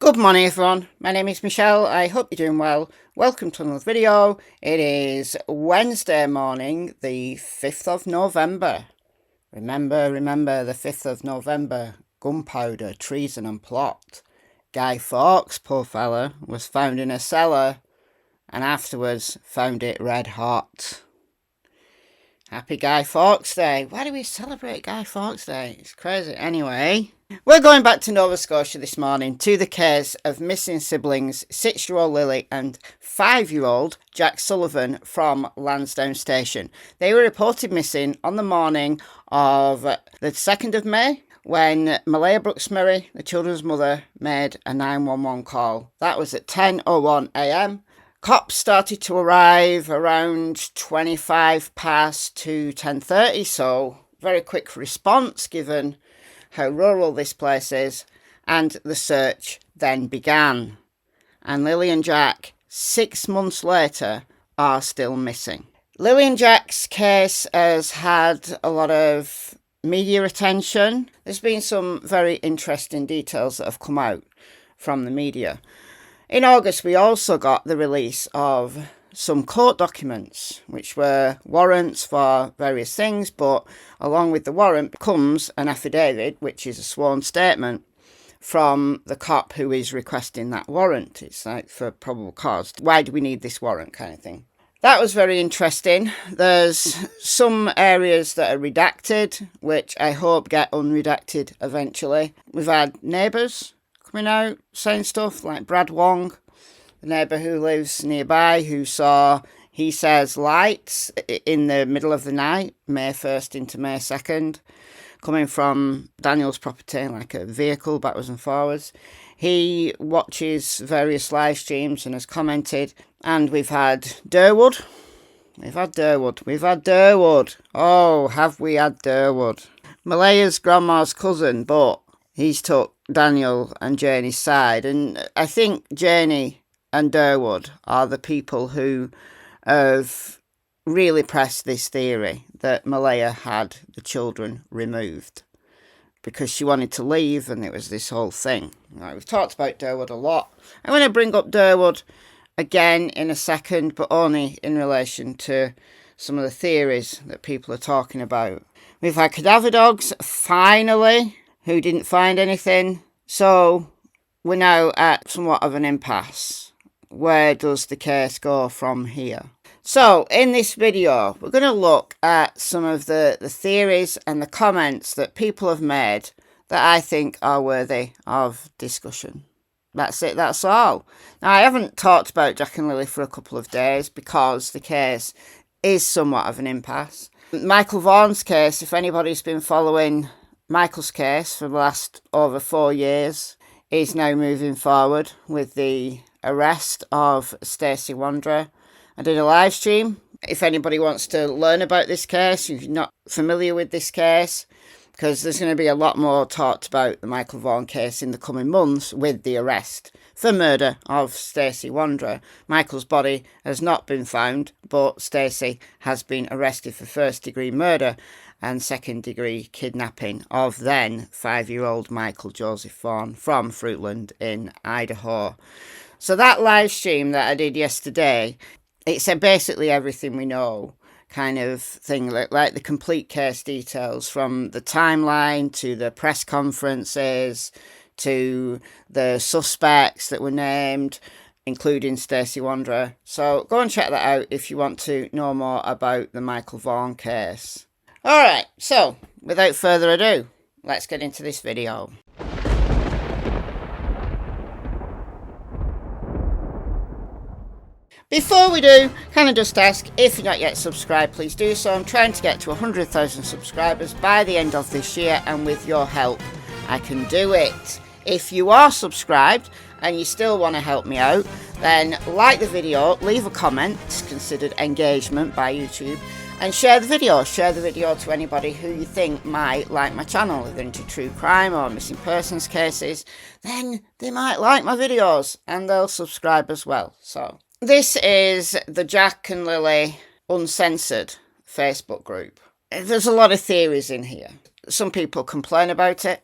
Good morning everyone, my name is Michelle, I hope you're doing well. Welcome to another video. It is Wednesday morning, the 5th of November. Remember the 5th of November, gunpowder, treason and plot. Guy Fawkes, poor fella, was found in a cellar and afterwards found it red hot. Happy Guy Fawkes Day. Why do we celebrate Guy Fawkes Day? It's crazy. Anyway, we're going back to Nova Scotia this morning to the case of missing siblings 6-year-old Lilly and 5-year-old Jack Sullivan from Lansdowne Station. They were reported missing on the morning of the 2nd of May when Malaya Brooks-Murray, the children's mother, made a 911 call. That was at 10:01 a.m. Cops started to arrive around 25 past to 10:30, so very quick response given how rural this place is, and the search then began. And Lilly and Jack, 6 months later, are still missing. Lilly and Jack's case has had a lot of media attention. There's been some very interesting details that have come out from the media. In August, we also got the release of some court documents, which were warrants for various things, but along with the warrant comes an affidavit, which is a sworn statement from the cop who is requesting that warrant. It's like for probable cause. Why do we need this warrant kind of thing? That was very interesting. There's some areas that are redacted, which I hope get unredacted eventually. We've had neighbours coming out saying stuff like Brad Wong, the neighbour who lives nearby, who saw, he says, lights in the middle of the night, May 1st into May 2nd, coming from Daniel's property, like a vehicle backwards and forwards. He watches various live streams and has commented. And we've had Derwood. We've had Derwood. Oh, have we had Derwood? Malaya's grandma's cousin, but he's took Daniel and Janie's side. And I think Janie and Derwood are the people who have really pressed this theory that Malaya had the children removed because she wanted to leave, and it was this whole thing. Right, we've talked about Derwood a lot. I'm going to bring up Derwood again in a second, but only in relation to some of the theories that people are talking about. We've had cadaver dogs, finally, who didn't find anything. So we're now at somewhat of an impasse. Where does the case go from here? So in this video, we're going to look at some of the theories and the comments that people have made that I think are worthy of discussion. That's it, that's all. Now, I haven't talked about Jack and Lilly for a couple of days because the case is somewhat of an impasse. Michael Vaughan's case, if anybody's been following Michael's case for the last over 4 years, is now moving forward with the arrest of Stacey Wanderer. I did a live stream. If anybody wants to learn about this case, if you're not familiar with this case, because there's going to be a lot more talked about the Michael Vaughan case in the coming months with the arrest for murder of Stacey Wanderer. Michael's body has not been found, but Stacey has been arrested for first-degree murder and second-degree kidnapping of then 5-year-old Michael Joseph Vaughan from Fruitland in Idaho. So that live stream that I did yesterday, it said basically everything we know, kind of thing, like the complete case details from the timeline to the press conferences to the suspects that were named, including Stacey Wanderer. So go and check that out if you want to know more about the Michael Vaughan case. Alright, so without further ado, let's get into this video. Before we do, can I just ask, if you're not yet subscribed, please do so. I'm trying to get to 100,000 subscribers by the end of this year, and with your help, I can do it. If you are subscribed and you still want to help me out, then like the video, leave a comment, it's considered engagement by YouTube, and share the video. Share the video to anybody who you think might like my channel. If they're into true crime or missing persons cases, then they might like my videos and they'll subscribe as well. So this is the Jack and Lilly Uncensored Facebook group. There's a lot of theories in here. Some people complain about it.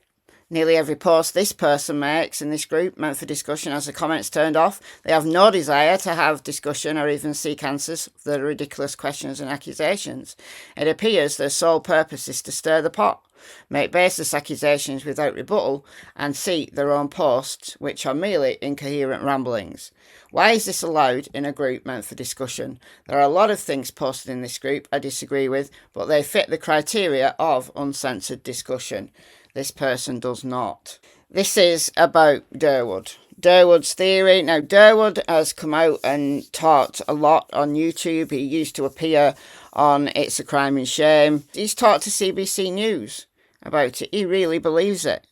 Nearly every post this person makes in this group meant for discussion has the comments turned off. They have no desire to have discussion or even seek answers for the ridiculous questions and accusations. It appears their sole purpose is to stir the pot, make baseless accusations without rebuttal, and seek their own posts, which are merely incoherent ramblings. Why is this allowed in a group meant for discussion? There are a lot of things posted in this group I disagree with, but they fit the criteria of uncensored discussion. This person does not. This is about Derwood. Derwood's theory. Now, Derwood has come out and talked a lot on YouTube. He used to appear on It's a Crime and Shame. He's talked to CBC News about it. He really believes it.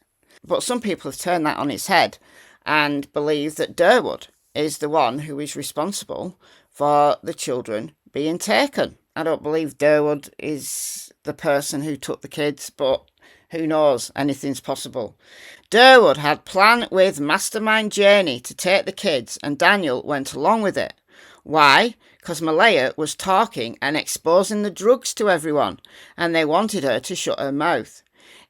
But some people have turned that on its head and believe that Derwood is the one who is responsible for the children being taken. I don't believe Derwood is the person who took the kids, but who knows? Anything's possible. Derwood had planned with mastermind Janie to take the kids, and Daniel went along with it. Why? Because Malaya was talking and exposing the drugs to everyone, and they wanted her to shut her mouth.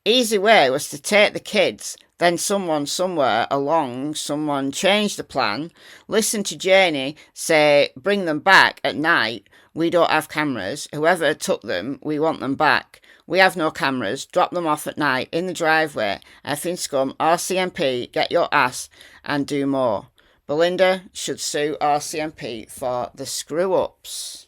Easy way was to take the kids, then someone somewhere along, someone changed the plan, listen to Janie say, bring them back at night, we don't have cameras, whoever took them, we want them back. We have no cameras, drop them off at night in the driveway, effing scum, RCMP, get your ass, and do more. Belinda should sue RCMP for the screw-ups.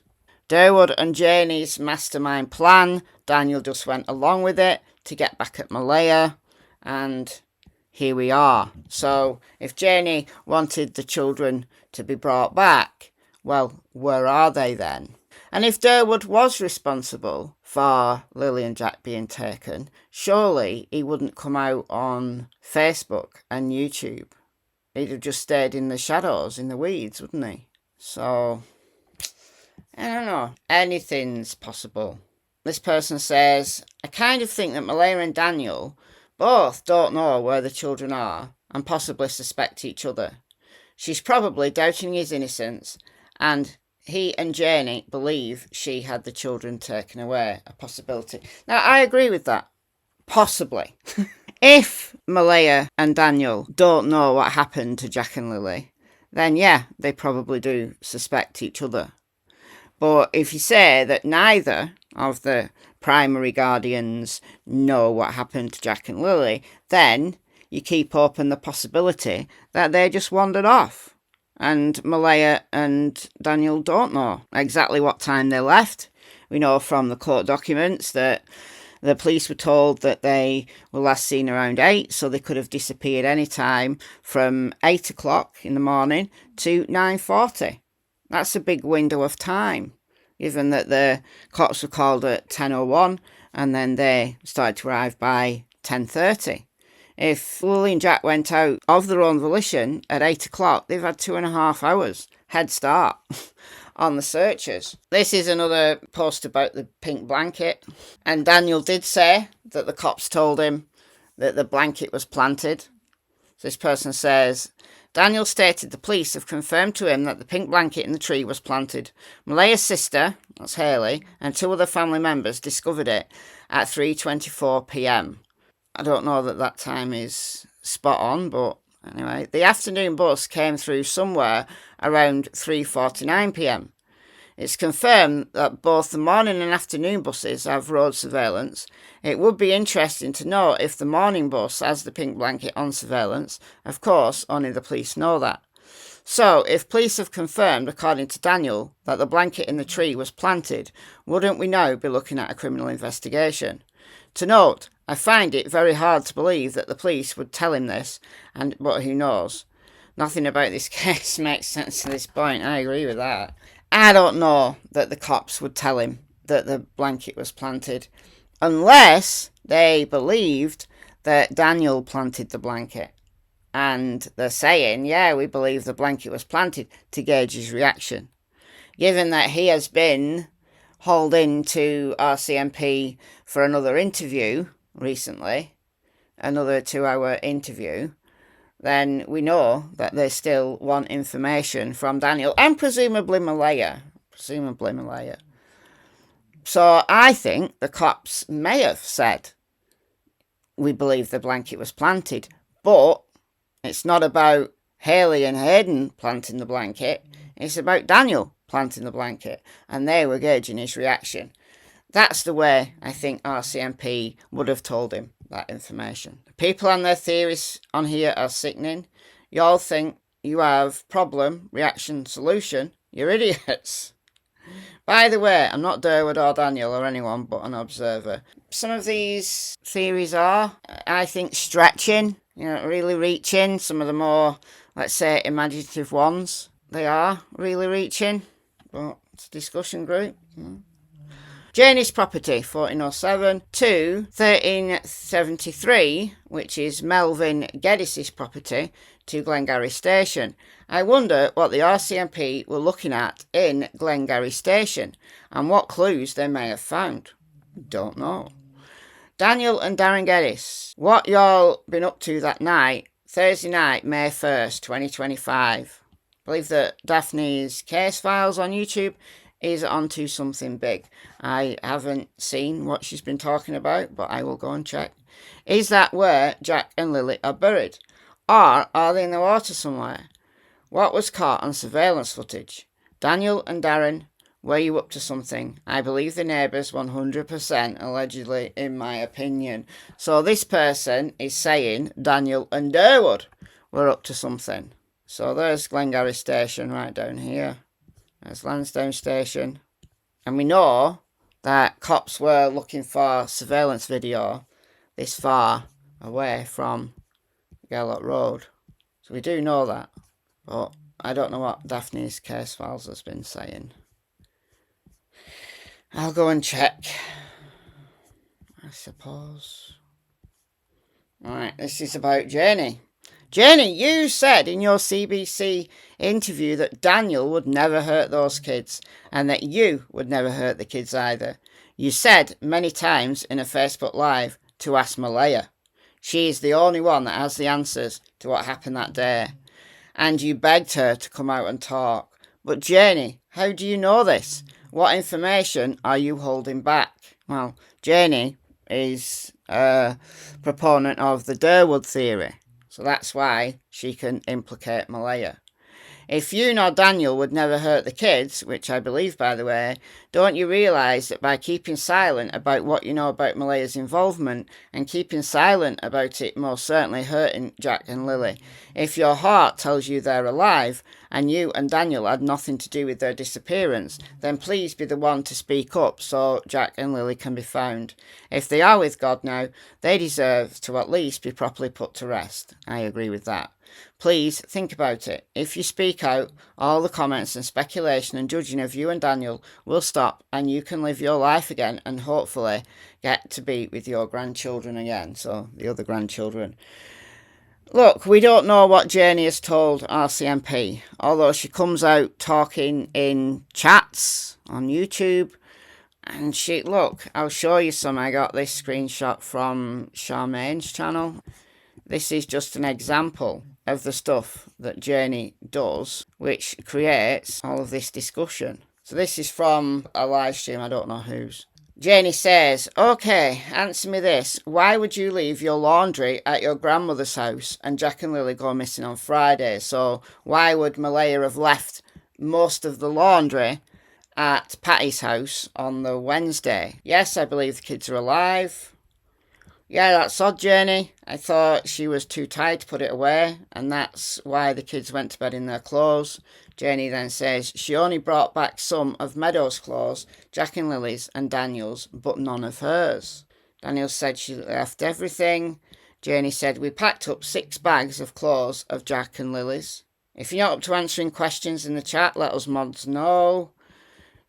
Derwood and Janie's mastermind plan, Daniel just went along with it to get back at Malaya, and here we are. So, if Janie wanted the children to be brought back, well, where are they then? And if Derwood was responsible for Lilly and Jack being taken, surely he wouldn't come out on Facebook and YouTube. He'd have just stayed in the shadows, in the weeds, wouldn't he? So, I don't know. Anything's possible. This person says, I kind of think that Malaya and Daniel both don't know where the children are and possibly suspect each other. She's probably doubting his innocence, and he and Janie believe she had the children taken away. A possibility. Now, I agree with that. Possibly. If Malaya and Daniel don't know what happened to Jack and Lilly, then yeah, they probably do suspect each other. But if you say that neither of the primary guardians know what happened to Jack and Lilly, then you keep open the possibility that they just wandered off. And Malaya and Daniel don't know exactly what time they left. We know from the court documents that the police were told that they were last seen around 8, so they could have disappeared any time from 8 o'clock in the morning to 9:40. That's a big window of time, given that the cops were called at 10:01 and then they started to arrive by 10:30. If Lilly and Jack went out of their own volition at 8 o'clock, they've had 2.5 hours head start on the searches. This is another post about the pink blanket. And Daniel did say that the cops told him that the blanket was planted. So this person says, Daniel stated the police have confirmed to him that the pink blanket in the tree was planted. Malaya's sister, that's Haley, and 2 other family members discovered it at 3:24 p.m. I don't know that time is spot on, but anyway. The afternoon bus came through somewhere around 3:49 p.m. It's confirmed that both the morning and afternoon buses have road surveillance. It would be interesting to know if the morning bus has the pink blanket on surveillance. Of course, only the police know that. So, if police have confirmed, according to Daniel, that the blanket in the tree was planted, wouldn't we now be looking at a criminal investigation? To note, I find it very hard to believe that the police would tell him this, but who knows? Nothing about this case makes sense to this point. I agree with that. I don't know that the cops would tell him that the blanket was planted, unless they believed that Daniel planted the blanket. And they're saying, yeah, we believe the blanket was planted, to gauge his reaction. Given that he has been hauled into RCMP for another interview recently, another 2-hour interview, then we know that they still want information from Daniel and presumably Malaya. So I think the cops may have said, we believe the blanket was planted. But it's not about Haley and Hayden planting the blanket. It's about Daniel planting the blanket. And they were gauging his reaction. That's the way I think RCMP would have told him that information. People and their theories on here are sickening. You all think you have problem, reaction, solution. You're idiots. By the way, I'm not Derwood or Daniel or anyone but an observer. Some of these theories are, I think, stretching, really reaching. Some of the more, let's say, imaginative ones, they are really reaching. But it's a discussion group. Janie's property, 1407 to 1373, which is Melvin Geddes' property, to Glengarry Station. I wonder what the RCMP were looking at in Glengarry Station and what clues they may have found. Don't know. Daniel and Darren Geddes, what y'all been up to that night, Thursday night, May 1st, 2025? I believe that Daphne's case files on YouTube is onto something big. I haven't seen what she's been talking about, but I will go and check. Is that where Jack and Lily are buried? Or are they in the water somewhere? What was caught on surveillance footage? Daniel and Darren, were you up to something? I believe the neighbours 100%, allegedly, in my opinion. So this person is saying Daniel and Derwood were up to something. So there's Glengarry Station right down here. There's Lansdowne Station. And we know that cops were looking for surveillance video this far away from Gallop Road. So we do know that. But I don't know what Daphne's case files has been saying. I'll go and check, I suppose. Alright, this is about Janie. Janie, you said in your CBC interview that Daniel would never hurt those kids and that you would never hurt the kids either. You said many times in a Facebook Live to ask Malaya. She is the only one that has the answers to what happened that day. And you begged her to come out and talk. But Janie, how do you know this? What information are you holding back? Well, Janie is a proponent of the Derwood theory. So that's why she can implicate Malaya. If you nor Daniel would never hurt the kids, which I believe, by the way, don't you realise that by keeping silent about what you know about Malaya's involvement and keeping silent about it most certainly hurting Jack and Lily, if your heart tells you they're alive and you and Daniel had nothing to do with their disappearance, then please be the one to speak up so Jack and Lily can be found. If they are with God now, they deserve to at least be properly put to rest. I agree with that. Please think about it. If you speak out, all the comments and speculation and judging of you and Daniel will stop and you can live your life again and hopefully get to be with your grandchildren again. So, the other grandchildren. Look, we don't know what Janie has told RCMP, although she comes out talking in chats on YouTube. And look, I'll show you some. I got this screenshot from Charmaine's channel. This is just an example of the stuff that Janie does, which creates all of this discussion. So this is from a live stream, I don't know whose. Janie says, okay, answer me this. Why would you leave your laundry at your grandmother's house and Jack and Lily go missing on Friday? So why would Malaya have left most of the laundry at Patty's house on the Wednesday? Yes, I believe the kids are alive. Yeah, that's odd, Janie. I thought she was too tired to put it away, and that's why the kids went to bed in their clothes. Janie then says she only brought back some of Meadow's clothes, Jack and Lily's and Daniel's, but none of hers. Daniel said she left everything. Janie said we packed up 6 bags of clothes of Jack and Lily's. If you're not up to answering questions in the chat, let us mods know.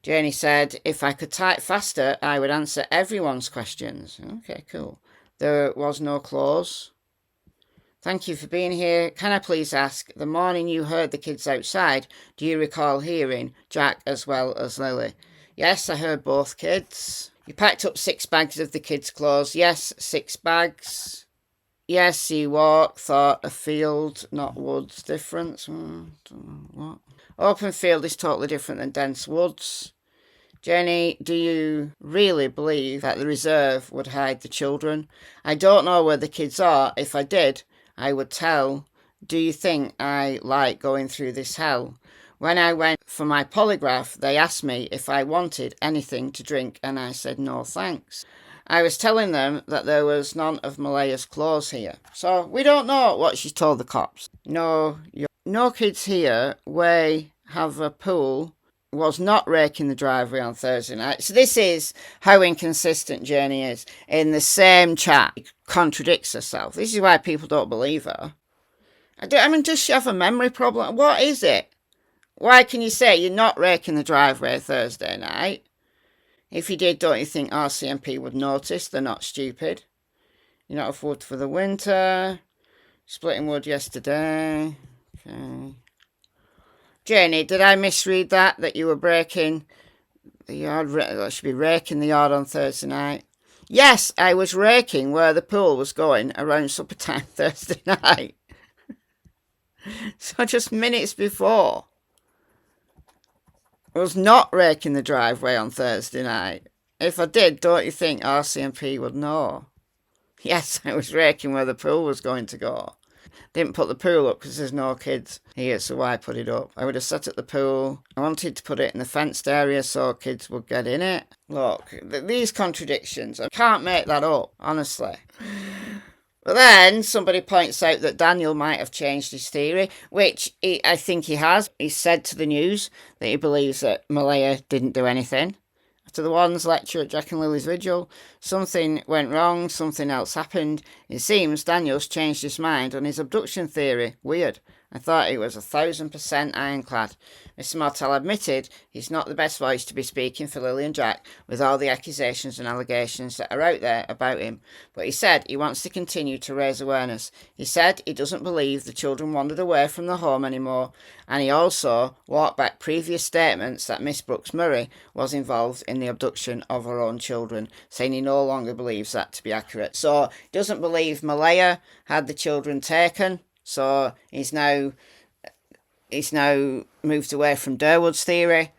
Janie said if I could type faster, I would answer everyone's questions. Okay, cool. There was no clothes. Thank you for being here. Can I please ask, the morning you heard the kids outside, do you recall hearing Jack as well as Lily? Yes, I heard both kids. You packed up 6 bags of the kids' clothes. Yes, 6 bags. Yes, you walked, thought a field, not woods. Difference? Don't know what. Open field is totally different than dense woods. Jenny, do you really believe that the reserve would hide the children? I don't know where the kids are. If I did, I would tell. Do you think I like going through this hell? When I went for my polygraph, they asked me if I wanted anything to drink, and I said no thanks. I was telling them that there was none of Malaya's clothes here. So we don't know what she told the cops. No kids here. We have a pool. Was not raking the driveway on Thursday night. So this is how inconsistent Janie is. In the same chat, contradicts herself. This is why people don't believe her. I mean, does she have a memory problem? What is it? Why can you say you're not raking the driveway Thursday night? If you did, don't you think RCMP would notice? They're not stupid. You're not off wood for the winter. Splitting wood yesterday. Okay. Janie, did I misread that? That you were breaking the yard? I should be raking the yard on Thursday night. Yes, I was raking where the pool was going around supper time Thursday night. So just minutes before. I was not raking the driveway on Thursday night. If I did, don't you think RCMP would know? Yes, I was raking where the pool was going to go. Didn't put the pool up because there's no kids here, so why put it up? I would have sat at the pool. I wanted to put it in the fenced area so kids would get in it. Look, these contradictions, I can't make that up, honestly. But then somebody points out that Daniel might have changed his theory, which I think he has. He said to the news that he believes that Malaya didn't do anything. After the Wands lecture at Jack and Lily's vigil, something went wrong, something else happened. It seems Daniel's changed his mind on his abduction theory. Weird. I thought it was 1,000% ironclad. Mr. Martell admitted he's not the best voice to be speaking for Lily and Jack with all the accusations and allegations that are out there about him, but he said he wants to continue to raise awareness. He said he doesn't believe the children wandered away from the home anymore, and he also walked back previous statements that Miss Brooks Murray was involved in the abduction of her own children, saying he no longer believes that to be accurate. So he doesn't believe Malaya had the children taken. So he's now moved away from Derwood's theory.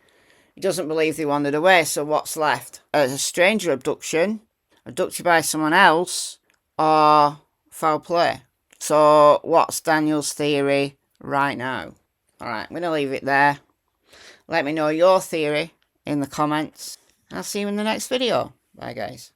He doesn't believe they wandered away, so what's left? A stranger abduction, abducted by someone else, or foul play? So what's Daniel's theory right now? Alright, I'm going to leave it there. Let me know your theory in the comments. I'll see you in the next video. Bye guys.